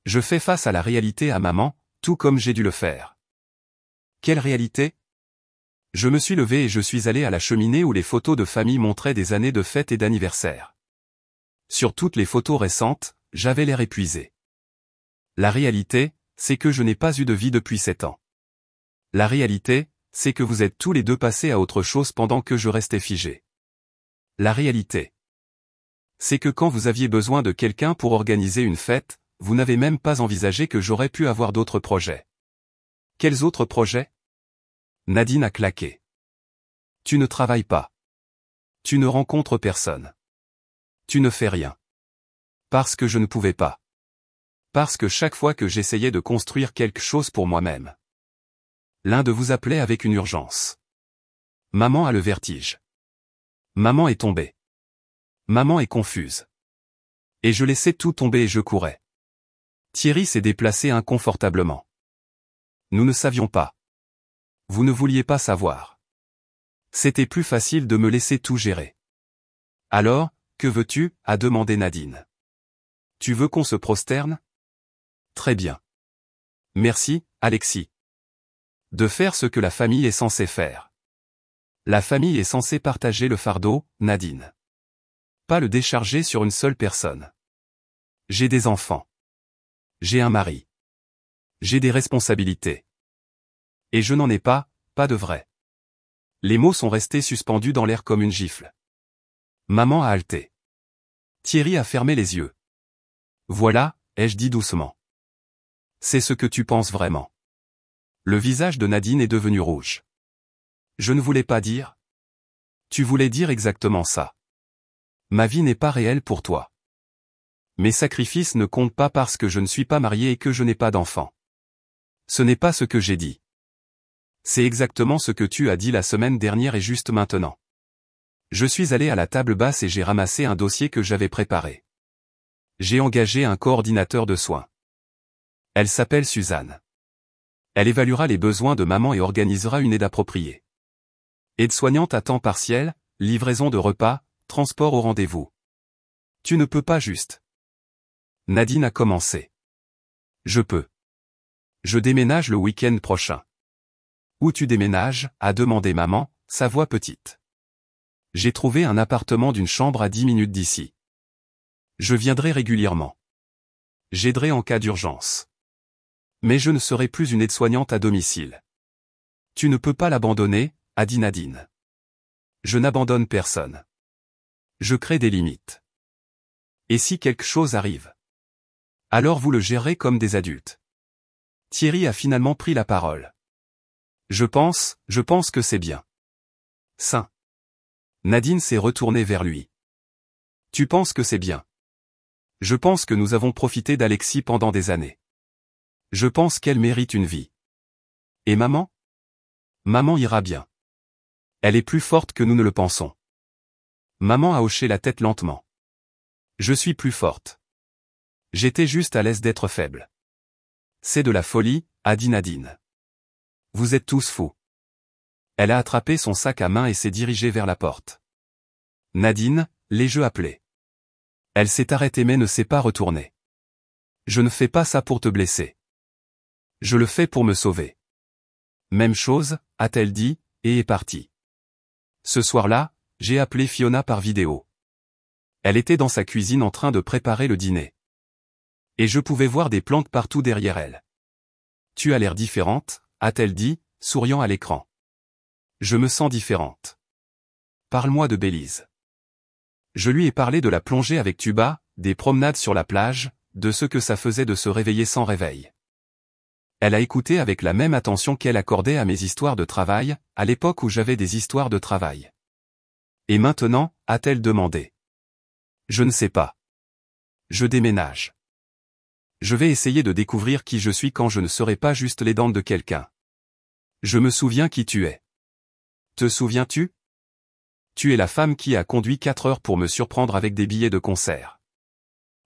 Je fais face à la réalité à maman, tout comme j'ai dû le faire. Quelle réalité ? Je me suis levé et je suis allé à la cheminée où les photos de famille montraient des années de fêtes et d'anniversaires. Sur toutes les photos récentes, j'avais l'air épuisé. La réalité, c'est que je n'ai pas eu de vie depuis 7 ans. La réalité, c'est que vous êtes tous les deux passés à autre chose pendant que je restais figé. La réalité, c'est que quand vous aviez besoin de quelqu'un pour organiser une fête, vous n'avez même pas envisagé que j'aurais pu avoir d'autres projets. Quels autres projets ? Nadine a claqué. Tu ne travailles pas. Tu ne rencontres personne. Tu ne fais rien. Parce que je ne pouvais pas. Parce que chaque fois que j'essayais de construire quelque chose pour moi-même, l'un de vous appelait avec une urgence. Maman a le vertige. Maman est tombée. Maman est confuse. Et je laissais tout tomber et je courais. Thierry s'est déplacé inconfortablement. Nous ne savions pas. Vous ne vouliez pas savoir. C'était plus facile de me laisser tout gérer. Alors, que veux-tu ? A demandé Nadine. Tu veux qu'on se prosterne ? Très bien. Merci, Alexis. De faire ce que la famille est censée faire. La famille est censée partager le fardeau, Nadine. Pas le décharger sur une seule personne. J'ai des enfants. J'ai un mari. J'ai des responsabilités. Et je n'en ai pas de vrai. Les mots sont restés suspendus dans l'air comme une gifle. Maman a halté. Thierry a fermé les yeux. Voilà, ai-je dit doucement. C'est ce que tu penses vraiment. Le visage de Nadine est devenu rouge. Je ne voulais pas dire. Tu voulais dire exactement ça. Ma vie n'est pas réelle pour toi. Mes sacrifices ne comptent pas parce que je ne suis pas marié et que je n'ai pas d'enfant. Ce n'est pas ce que j'ai dit. C'est exactement ce que tu as dit la semaine dernière et juste maintenant. Je suis allé à la table basse et j'ai ramassé un dossier que j'avais préparé. J'ai engagé un coordinateur de soins. Elle s'appelle Suzanne. Elle évaluera les besoins de maman et organisera une aide appropriée. Aide-soignante à temps partiel, livraison de repas, transport au rendez-vous. Tu ne peux pas juste. Nadine a commencé. Je peux. Je déménage le week-end prochain. Où tu déménages ? A demandé maman, sa voix petite. J'ai trouvé un appartement d'une chambre à 10 minutes d'ici. Je viendrai régulièrement. J'aiderai en cas d'urgence. Mais je ne serai plus une aide-soignante à domicile. Tu ne peux pas l'abandonner, a dit Nadine. Je n'abandonne personne. Je crée des limites. Et si quelque chose arrive ? Alors vous le gérerez comme des adultes. Thierry a finalement pris la parole. Je pense que c'est bien. Sain. Nadine s'est retournée vers lui. Tu penses que c'est bien ? Je pense que nous avons profité d'Alexis pendant des années. Je pense qu'elle mérite une vie. Et maman? Maman ira bien. Elle est plus forte que nous ne le pensons. Maman a hoché la tête lentement. Je suis plus forte. J'étais juste à l'aise d'être faible. C'est de la folie, a dit Nadine. Vous êtes tous fous. Elle a attrapé son sac à main et s'est dirigée vers la porte. Nadine, les jeux appelaient. Elle s'est arrêtée mais ne s'est pas retournée. Je ne fais pas ça pour te blesser. Je le fais pour me sauver. Même chose, a-t-elle dit, et est partie. Ce soir-là, j'ai appelé Fiona par vidéo. Elle était dans sa cuisine en train de préparer le dîner. Et je pouvais voir des plantes partout derrière elle. Tu as l'air différente, a-t-elle dit, souriant à l'écran. Je me sens différente. Parle-moi de Belize. Je lui ai parlé de la plongée avec tuba, des promenades sur la plage, de ce que ça faisait de se réveiller sans réveil. Elle a écouté avec la même attention qu'elle accordait à mes histoires de travail, à l'époque où j'avais des histoires de travail. Et maintenant, a-t-elle demandé. Je ne sais pas. Je déménage. Je vais essayer de découvrir qui je suis quand je ne serai pas juste les dents de quelqu'un. Je me souviens qui tu es. Te souviens-tu? Tu es la femme qui a conduit 4 heures pour me surprendre avec des billets de concert.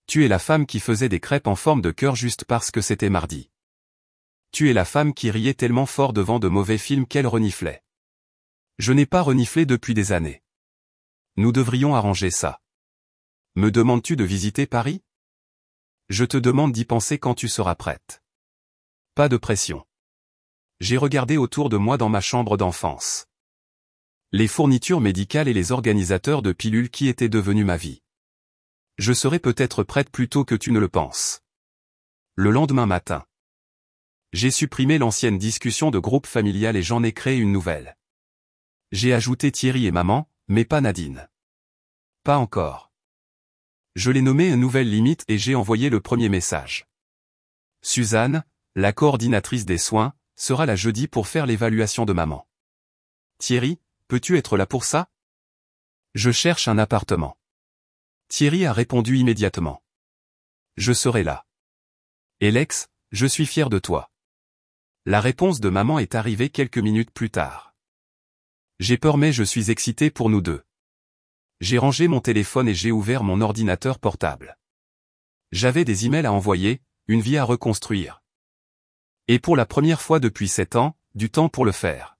Tu es la femme qui faisait des crêpes en forme de cœur juste parce que c'était mardi. Tu es la femme qui riait tellement fort devant de mauvais films qu'elle reniflait. Je n'ai pas reniflé depuis des années. Nous devrions arranger ça. Me demandes-tu de visiter Paris? Je te demande d'y penser quand tu seras prête. Pas de pression. J'ai regardé autour de moi dans ma chambre d'enfance. Les fournitures médicales et les organisateurs de pilules qui étaient devenus ma vie. Je serai peut-être prête plus tôt que tu ne le penses. Le lendemain matin. J'ai supprimé l'ancienne discussion de groupe familial et j'en ai créé une nouvelle. J'ai ajouté Thierry et maman, mais pas Nadine. Pas encore. Je l'ai nommé une nouvelle limite et j'ai envoyé le premier message. Suzanne, la coordinatrice des soins, sera là jeudi pour faire l'évaluation de maman. Thierry, peux-tu être là pour ça? Je cherche un appartement. Thierry a répondu immédiatement. Je serai là. Alex, je suis fier de toi. La réponse de maman est arrivée quelques minutes plus tard. J'ai peur mais je suis excité pour nous deux. J'ai rangé mon téléphone et j'ai ouvert mon ordinateur portable. J'avais des emails à envoyer, une vie à reconstruire. Et pour la première fois depuis 7 ans, du temps pour le faire.